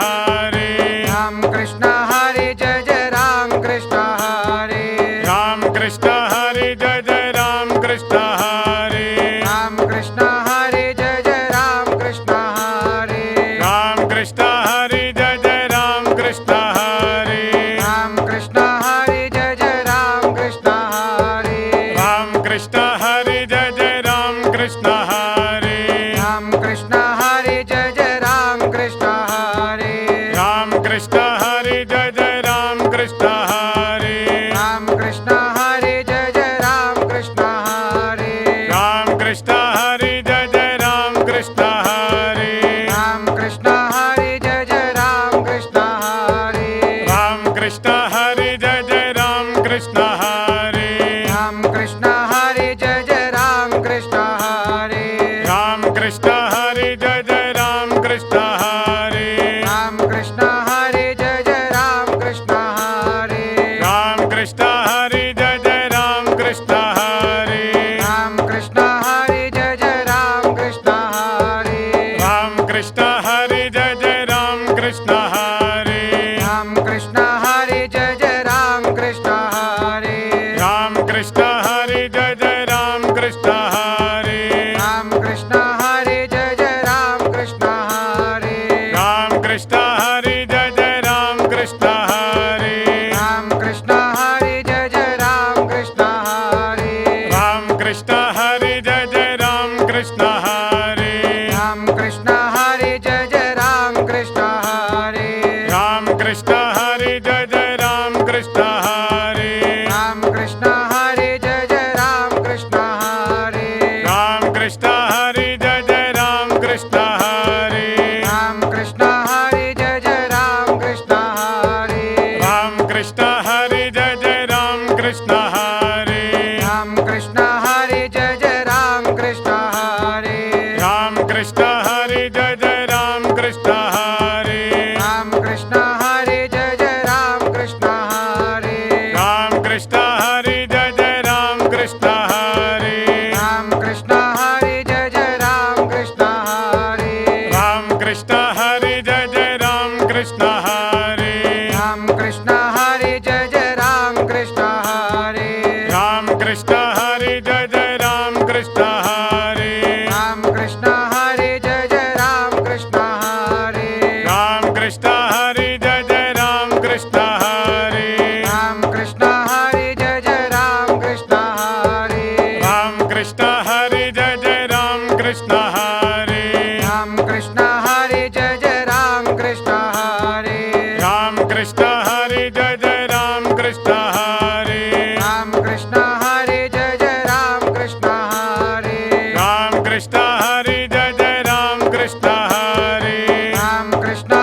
Hare Ram Krishna Hare Jai Jai Ram Krishna Hare Ram Krishna Hare Jai Jai Ram Krishna Hare Ram Krishna Hare Jai Jai Ram Krishna Hare Ram Krishna Hare Jai Jai Ram Krishna Hare Ram Krishna Hare Jai Jai Ram Krishna Hare Ram Krishna Hare Jai Jai Ram Krishna Hare Ram Krishna Hare Jai Jai Ram Krishna Hare Ram Krishna Hare Jai Jai Ram Krishna Hare Ram Krishna Hare Jai Jai Ram Krishna Hare Ram Krishna Hare Jai Jai Ram Krishna Hare Ram Krishna Hare Jai Jai Ram Krishna Hare Ram Krishna Hare Jai Jai Ram Krishna Hare Ram Krishna Hare Jai Jai Ram Krishna Hare Ram Krishna Hare Jai Jai Ram Krishna Hare Ram Krishna Hare Jai Jai Ram Krishna Hare Ram Krishna Hare Jai Jai Ram Krishna Hare Ram Krishna Hare Jai Jai Ram Krishna Hare Ram Krishna Hare Jai Jai Ram Krishna Hare Ram Krishna Hare Jai Jai Ram Krishna Hare Ram Krishna Hare Jai Jai Ram Krishna Hare Ram Krishna Hare Jai Jai Ram Krishna Hare Ram Krishna Hare Jai Jai Ram Krishna Hare Ram Krishna Hare Jai Jai Ram Krishna Hare Ram Krishna Hare Jai Jai Ram Krishna Hare Ram Krishna Hare Jai Jai Ram Krishna Hare Ram Krishna Hare Jai Jai Ram Krishna Hare Ram Krishna Hare Jai Jai Ram Krishna Hare Ram Krishna Hare Jai Jai Ram Krishna Hare Ram Krishna Hare Jai Jai Ram Krishna Hare Ram Krishna Hare Jai Jai Ram Krishna Hare Ram Krishna Hare Jai Jai Ram Krishna Hare Ram Krishna Hare Jai Jai Ram Krishna Hare Ram Krishna Hare Jai Jai Ram Krishna Hare Ram Krishna Hare Jai Jai Ram Krishna Hare Ram Krishna Hare Jai Jai Ram Krishna Hare Ram Krishna Hare Jai Jai Ram Krishna Hare Ram Krishna Hare Jai Jai Ram Krishna Hare Ram Krishna Hare Jai Jai Ram Krishna Hare Ram Krishna Hare Jai Jai Ram Krishna Hare Ram Krishna Hare Jai Jai Ram Krishna Hare Ram Krishna Hare Jai Jai Ram Krishna Hare Ram Krishna Hare Jai Jai Ram Krishna Hare Ram Krishna Hare Jai Jai Ram Krishna Hare Ram Krishna Hare Jai Jai Ram Krishna Hare Ram Krishna Hare Jai Jai Ram Krishna Hare Ram Krishna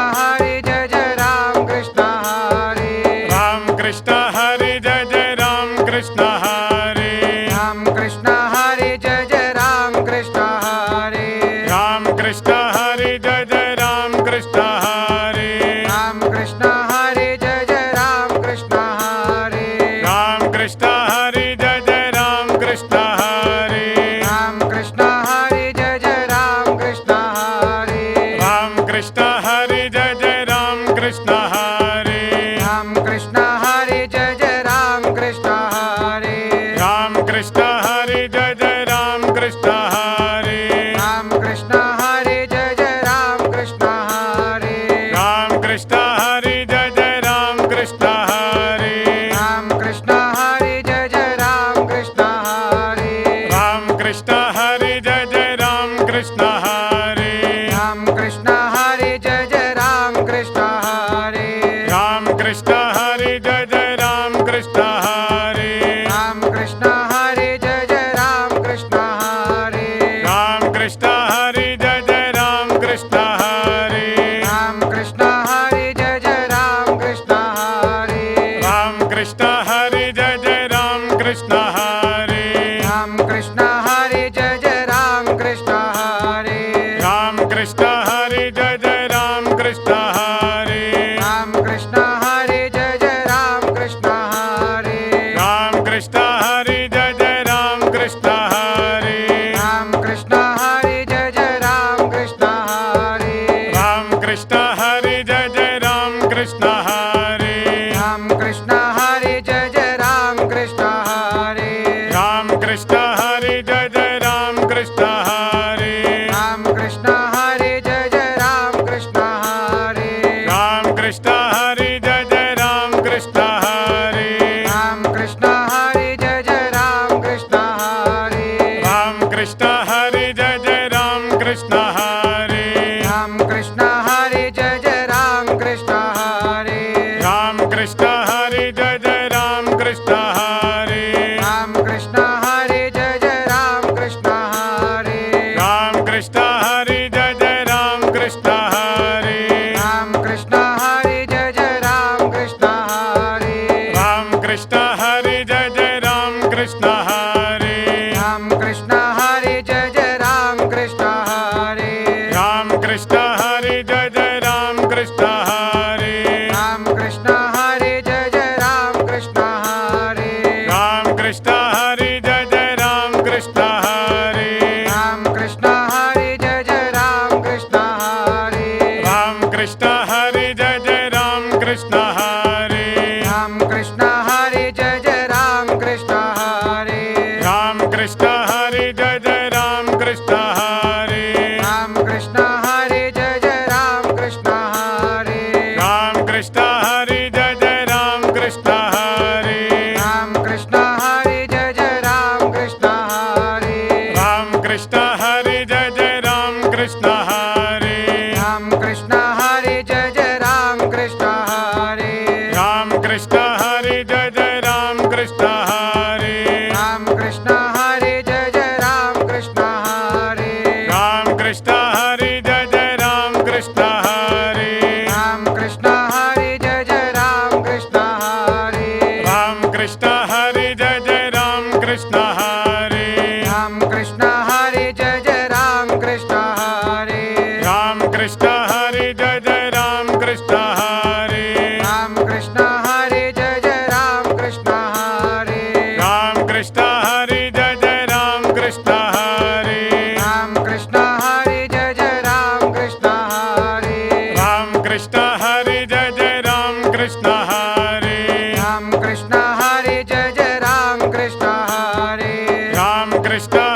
Hare Jai Jai Ram Krishna Hare Ram Krishna Hare Jai Jai Ram Krishna Hare Ram Krishna Hare Jai Jai Ram Krishna Hare Ram Krishna Hare Jai Jai Ram Krishna Hare Ram Krishna Hare Jai Jai Ram Krishna Hare Ram Krishna Hare Jai Jai Ram Krishna Hare Ram Krishna Hare Jai Jai Ram Krishna Hare Ram Krishna Hare Jai Jai Ram Krishna Hare Ram Krishna Hare Jai Jai Ram Krishna Hare Ram Krishna Hare Jai Jai Ram Krishna Hare Ram Krishna Hare Jai Jai Ram Krishna Hare Ram Krishna Hare Jai Jai Ram Krishna Hare Ram Krishna Hare Jai Jai Ram Krishna Hare Ram Krishna Hare Jai Jai Ram Krishna Hare Ram Krishna Hare Jai Jai Ram Krishna Hare Ram Krishna Hare Jai Jai Ram Krishna Hare Ram Krishna Hare Jai Jai Ram Krishna Hare Ram Krishna Hare Jai Jai Ram Krishna Hare Ram Krishna Hare Jai Jai Ram Krishna Hare Ram Krishna Hare Jai Jai Krishna Hare Jai Jai Ram Krishna Hare Ram Krishna Hare Jai Jai Ram Krishna Hare Ram Krishna Hare Jai Jai Ram Krishna Hare Ram Krishna Hare Jai Jai Ram Krishna Hare Ram Krishna Hare Jai Jai Ram Krishna Hare Ram Krishna Hare Jai Jai Ram Krishna Hare Ram Krishna Hare Jai Jai Ram Krishna Hare Ram Krishna Hare Jai Jai Ram Krishna Hare Ram Krishna Hare Jai Jai Ram Krishna Hare Ram Krishna Hare Jai Jai Ram Krishna Hare Ram Krishna Hare Jai Jai Ram Krishna Hare Ram Krishna Hare Jai Jai Ram Krishna Hare Ram Krishna Hare Jai Jai Ram Krishna Hare Ram Krishna Hare Jai Jai Ram Krishna Hare Ram Krishna Hare Jai Jai Ram Krishna Hare Ram Krishna Hare Jai Jai Ram Krishna Hare Ram Krishna Hare Jai Jai Ram Krishna Hare Ram Krishna Hare Jai Jai Ram Krishna Hare Ram Krishna Hare Jai Jai Ram Krishna Hare Ram Krishna Hare Jai Jai Ram Krishna Hare Ram Krishna Hare Jai Jai Ram Krishna Hare Ram Krishna Hare Jai Jai Ram Krishna Hare Ram Krishna Hare Jai Jai Ram Krishna Hare Ram Krishna Hare Jai Jai Ram Krishna Hare Ram Krishna Hare Jai Jai Ram Krishna Hare Ram Krishna Hare Jai Jai Ram Krishna Hare Ram Krishna Hare Jai Jai Ram Krishna Hare Ram Krishna Hare Jai Jai Ram Krishna Hare Ram Krishna Hare Jai Jai Ram Krishna Hare Ram Krishna Hare Jai Jai Ram Krishna Hare Ram Krishna Hare Jai Jai Ram Krishna Hare Ram Krishna Hare Jai Jai Ram Krishna Hare Ram Krishna Hare Jai Jai Ram Krishna Hare Ram Krishna Hare Jai Jai Ram Krishna Hare Ram Krishna